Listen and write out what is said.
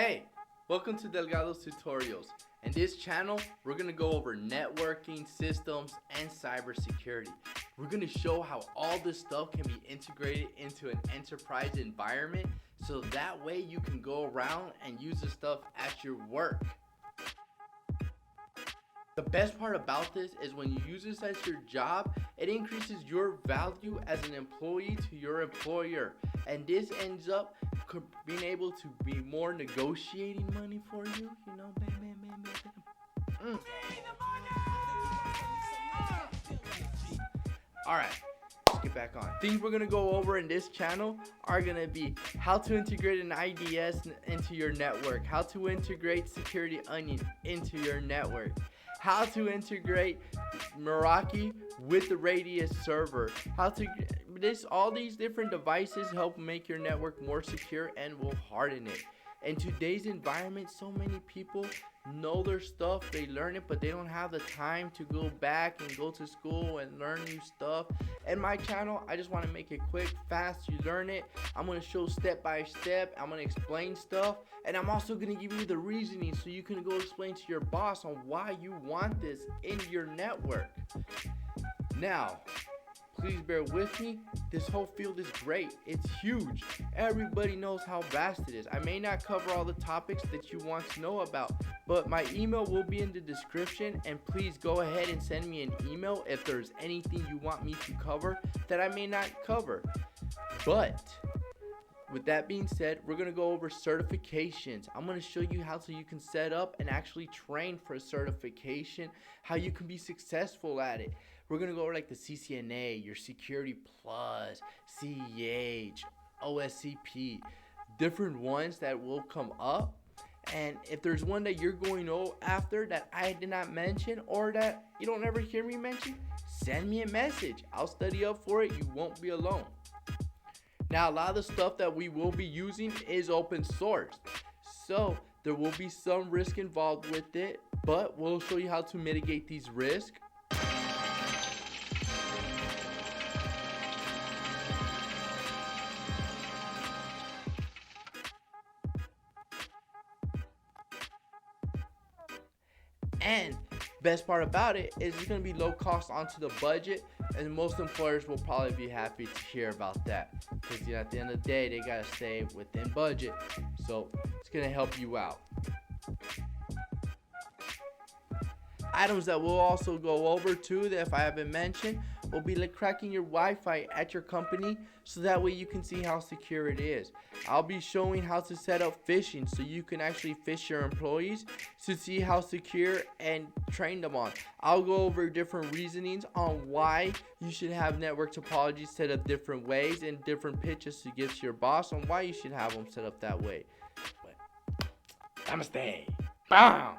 Hey, welcome to Delgado's Tutorials. In this channel, we're going to go over networking, systems, and cybersecurity. We're going to show how all this stuff can be integrated into an enterprise environment so that way you can go around and use this stuff at your work. The best part about this is when you use this as your job, it increases your value as an employee to your employer. And this ends up being able to be more negotiating money for you, you know, bam. Alright, let's get back on. Things we're going to go over in this channel are going to be how to integrate an IDS into your network, how to integrate Security Onion into your network, how to integrate Meraki with the Radius server, all these different devices help make your network more secure and will harden it. In today's environment, so many people know their stuff, they learn it, but they don't have the time to go back and go to school and learn new stuff. In my channel, I just want to make it quick, fast, you learn it. I'm going to show step by step, I'm going to explain stuff, and I'm also going to give you the reasoning so you can go explain to your boss on why you want this in your network. Now, please bear with me. This whole field is great. It's huge. Everybody knows how vast it is. I may not cover all the topics that you want to know about, but my email will be in the description, and please go ahead and send me an email if there's anything you want me to cover that I may not cover. But with that being said, we're going to go over certifications. I'm going to show you how you can set up and actually train for a certification, how you can be successful at it. We're going to go over like the CCNA, your Security Plus, CEH, OSCP, different ones that will come up. And if there's one that you're going after that I did not mention or that you don't ever hear me mention, send me a message. I'll study up for it. You won't be alone. Now, a lot of the stuff that we will be using is open source, so there will be some risk involved with it, but we'll show you how to mitigate these risks. And best part about it is it's going to be low cost onto the budget, and most employers will probably be happy to hear about that, because at the end of the day they got to stay within budget, so it's going to help you out. Items that we'll also go over too, that if I haven't mentioned, will be like cracking your Wi-Fi at your company, so that way you can see how secure it is. I'll be showing how to set up phishing so you can actually phish your employees to see how secure and train them on. I'll go over different reasonings on why you should have network topologies set up different ways and different pitches to give to your boss on why you should have them set up that way. But namaste. Bam.